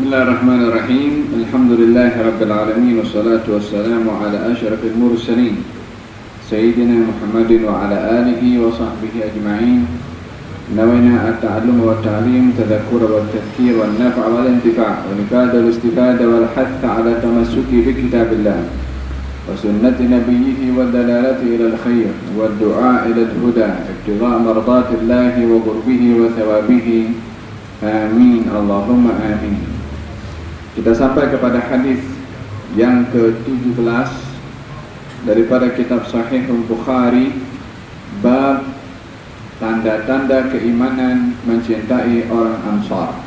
Bismillahirrahmanirrahim. Alhamdulillahirabbil alamin wassalatu wassalamu ala asyrafil mursalin sayyidina Muhammadin wa ala alihi wa sahbihi ajma'in. Nawaina at-ta'allum wa at-ta'lim, tadhakkura wa at-tadhkir wa an-naf' wa al-intifa' wa nifada wal-istifada wal hath ala tamassuki bi kitabillah wa sunnati nabiyhi wa dalalati ila al-khair wa ad-du'a ila al-huda ibtigha' mardatillahi wa qurbihi wa thawabihi. Amin, Allahumma amin. Kita sampai kepada hadis yang ke-17 daripada kitab Sahih Al-Bukhari, bab tanda-tanda keimanan mencintai orang Ansar.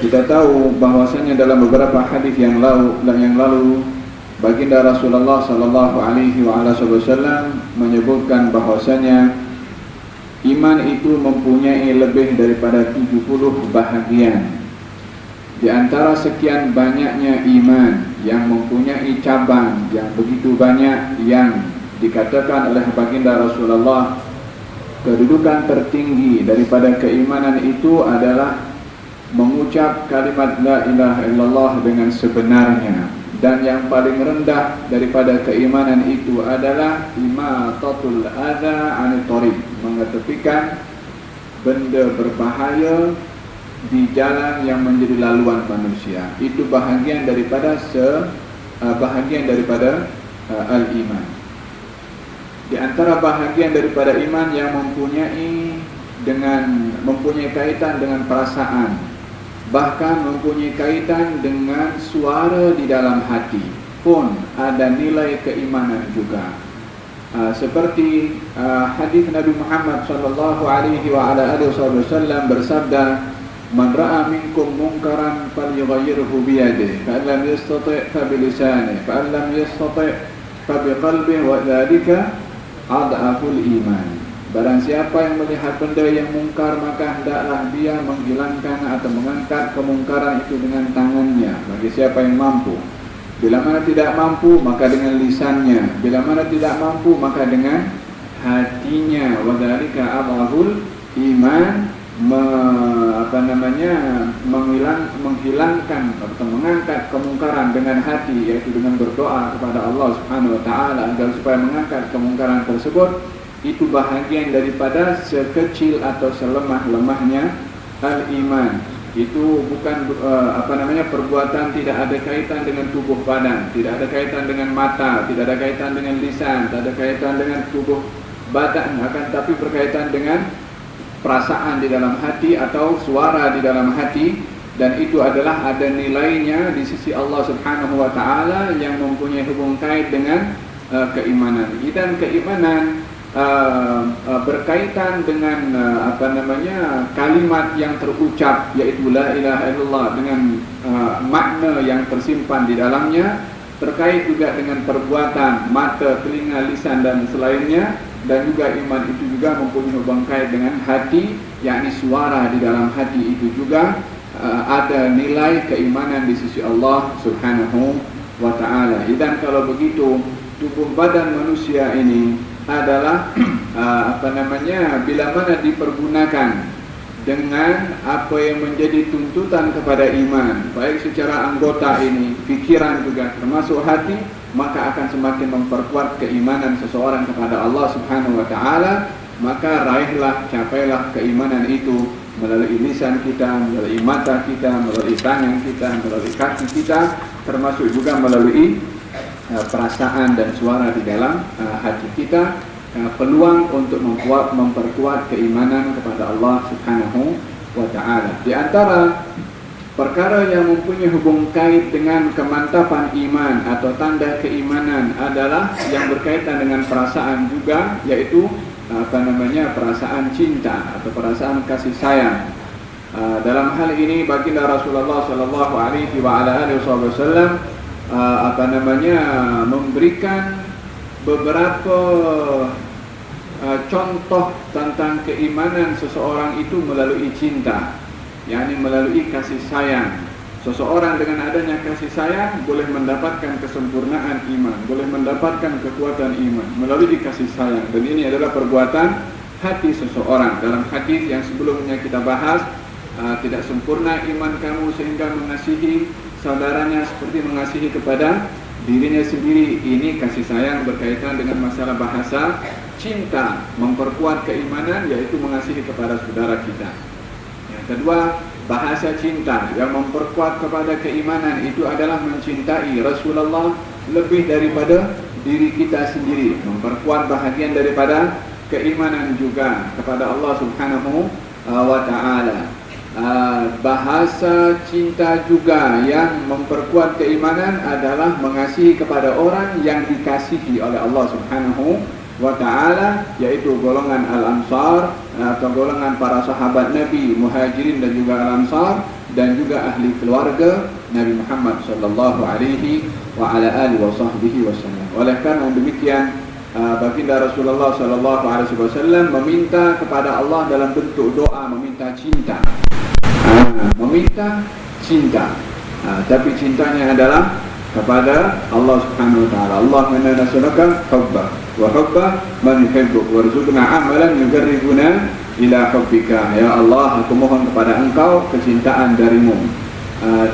Kita tahu bahwasanya dalam beberapa hadis yang lalu baginda Rasulullah sallallahu alaihi wasallam menyebutkan bahwasanya iman itu mempunyai lebih daripada 70 bahagian. Di antara sekian banyaknya iman yang mempunyai cabang yang begitu banyak, yang dikatakan oleh baginda Rasulullah kedudukan tertinggi daripada keimanan itu adalah mengucap kalimat la ilaha illallah dengan sebenarnya, dan yang paling rendah daripada keimanan itu adalah imatatul adza 'anil thariq, mengetepikan benda berbahaya di jalan yang menjadi laluan manusia. Itu bahagian daripada al-iman. Di antara bahagian daripada iman yang mempunyai kaitan dengan perasaan, bahkan mempunyai kaitan dengan suara di dalam hati, pun ada nilai keimanan juga. Seperti hadis Nabi Muhammad sallallahu alaihi wasallam bersabda, "Man ra'a minkum munkaran falyughayyirhu bi yadihi, fa lam yastati' fa bi lisanihi, fa lam yastati' fa bi qalbihi, wa dzalika adhaful iman." Barang siapa yang melihat benda yang mungkar, maka hendaklah dia menghilangkan atau mengangkat kemungkaran itu dengan tangannya, bagi siapa yang mampu. Bila mana tidak mampu, maka dengan lisannya. Bila mana tidak mampu, maka dengan hatinya. Wa dzalika adhaful iman. Menghilangkan atau mengangkat kemungkaran dengan hati, yaitu dengan berdoa kepada Allah Subhanahu wa taala agar supaya mengangkat kemungkaran tersebut. Itu bahagian daripada sekecil atau selemah-lemahnya al-iman. Itu bukan perbuatan, tidak ada kaitan dengan tubuh badan, tidak ada kaitan dengan mata, tidak ada kaitan dengan lisan, tidak ada kaitan dengan tubuh badan, akan tapi berkaitan dengan perasaan di dalam hati atau suara di dalam hati, dan itu adalah ada nilainya di sisi Allah Subhanahu wa taala yang mempunyai hubungan kait dengan keimanan. Dan keimanan berkaitan dengan kalimat yang terucap, yaitu la ilaha illallah, dengan makna yang tersimpan di dalamnya, terkait juga dengan perbuatan mata, telinga, lisan dan selainnya. Dan juga iman itu juga mempunyai hubungan kait dengan hati, yakni suara di dalam hati itu juga ada nilai keimanan di sisi Allah Subhanahu wa taala. Dan kalau begitu, tubuh badan manusia ini adalah bila mana dipergunakan dengan apa yang menjadi tuntutan kepada iman, baik secara anggota ini, fikiran juga termasuk hati, maka akan semakin memperkuat keimanan seseorang kepada Allah Subhanahu wa taala. Maka raihlah, capailah keimanan itu melalui lisan kita, melalui mata kita, melalui tangan kita, melalui kaki kita, termasuk juga melalui perasaan dan suara di dalam hati kita. Peluang untuk memperkuat keimanan kepada Allah Subhanahu wa taala. Di antara perkara yang mempunyai hubung kait dengan kemantapan iman atau tanda keimanan adalah yang berkaitan dengan perasaan juga, yaitu perasaan cinta atau perasaan kasih sayang. Dalam hal ini baginda Rasulullah sallallahu alaihi wasallam memberikan beberapa contoh tentang keimanan seseorang itu melalui cinta, yakni melalui kasih sayang. Seseorang dengan adanya kasih sayang boleh mendapatkan kesempurnaan iman, boleh mendapatkan kekuatan iman melalui kasih sayang. Dan ini adalah perbuatan hati seseorang. Dalam hadis yang sebelumnya kita bahas, tidak sempurna iman kamu sehingga mengasihi saudaranya seperti mengasihi kepada dirinya sendiri. Ini kasih sayang berkaitan dengan masalah bahasa cinta, memperkuat keimanan, yaitu mengasihi kepada saudara kita. Yang kedua, bahasa cinta yang memperkuat kepada keimanan itu adalah mencintai Rasulullah lebih daripada diri kita sendiri, memperkuat bahagian daripada keimanan juga kepada Allah Subhanahu wa ta'ala. Bahasa cinta juga yang memperkuat keimanan adalah mengasihi kepada orang yang dikasihi oleh Allah Subhanahu wa ta'ala, yaitu golongan Al-Ansar atau golongan para sahabat Nabi, Muhajirin dan juga Al-Ansar, dan juga ahli keluarga Nabi Muhammad sallallahu alaihi wa ala alihi wa sahbihi wasallam. Oleh karena demikian, baginda Rasulullah sallallahu alaihi wasallam meminta kepada Allah dalam bentuk doa, meminta cinta. Meminta cinta, tapi cintanya adalah kepada Allah Subhanahu wa ta'ala. Allahumma inna nas'aluka hubba wa hubba man yuhibbuk warzuqna amalan yuqarribuna ila hubbika. Ya Allah, aku mohon kepada Engkau kecintaan darimu,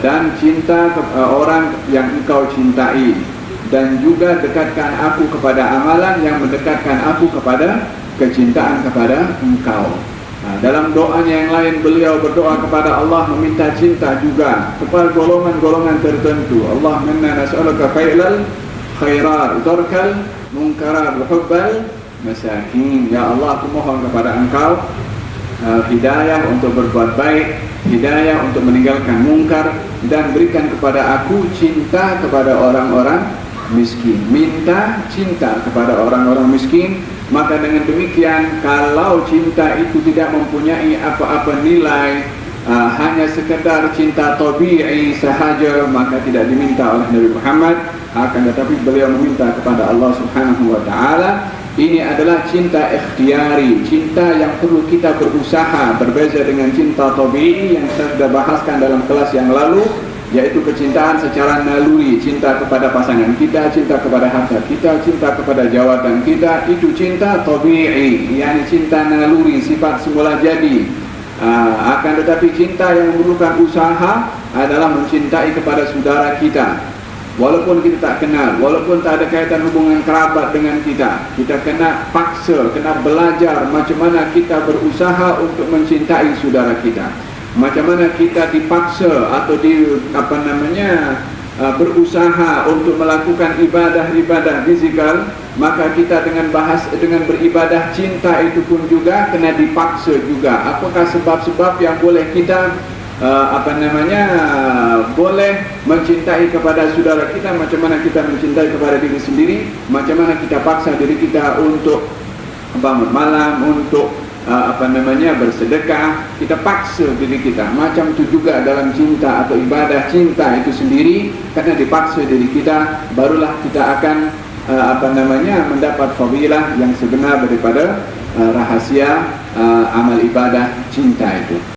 dan cinta orang yang Engkau cintai, dan juga dekatkan aku kepada amalan yang mendekatkan aku kepada kecintaan kepada Engkau. Dalam doanya yang lain beliau berdoa kepada Allah meminta cinta juga kepada golongan-golongan tertentu. Allahumma inna nas'aluka failal khairat tarkal munkarat wa hubbal masakin. Ya Allah, aku mohon kepada Engkau hidayah untuk berbuat baik, hidayah untuk meninggalkan mungkar, dan berikan kepada aku cinta kepada orang-orang miskin. Minta cinta kepada orang-orang miskin. Maka dengan demikian, kalau cinta itu tidak mempunyai apa-apa nilai, hanya sekedar cinta tabi'i sahaja, maka tidak diminta oleh Nabi Muhammad. Akan tetapi beliau meminta kepada Allah Subhanahu wa ta'ala. Ini adalah cinta ikhtiari, cinta yang perlu kita berusaha, berbeza dengan cinta tabi'i yang saya sudah bahaskan dalam kelas yang lalu, yaitu kecintaan secara naluri, cinta kepada pasangan kita, cinta kepada harta kita, cinta kepada jawatan kita. Itu cinta tabi'i, yakni cinta naluri, sifat semula jadi. Akan tetapi cinta yang memerlukan usaha adalah mencintai kepada saudara kita, walaupun kita tak kenal, walaupun tak ada kaitan hubungan kerabat dengan kita. Kita kena paksa, kena belajar macam mana kita berusaha untuk mencintai saudara kita. Macam mana kita dipaksa atau berusaha untuk melakukan ibadah-ibadah fizikal, maka kita dengan beribadah cinta itu pun juga kena dipaksa juga. Apakah sebab-sebab yang boleh kita boleh mencintai kepada saudara kita? Macam mana kita mencintai kepada diri sendiri? Macam mana kita paksa diri kita untuk bangun malam, untuk bersedekah, kita paksa diri kita. Macam itu juga dalam cinta atau ibadah cinta itu sendiri, karena dipaksa diri kita, barulah kita akan mendapat fadilah yang sebenar daripada rahasia amal ibadah cinta itu.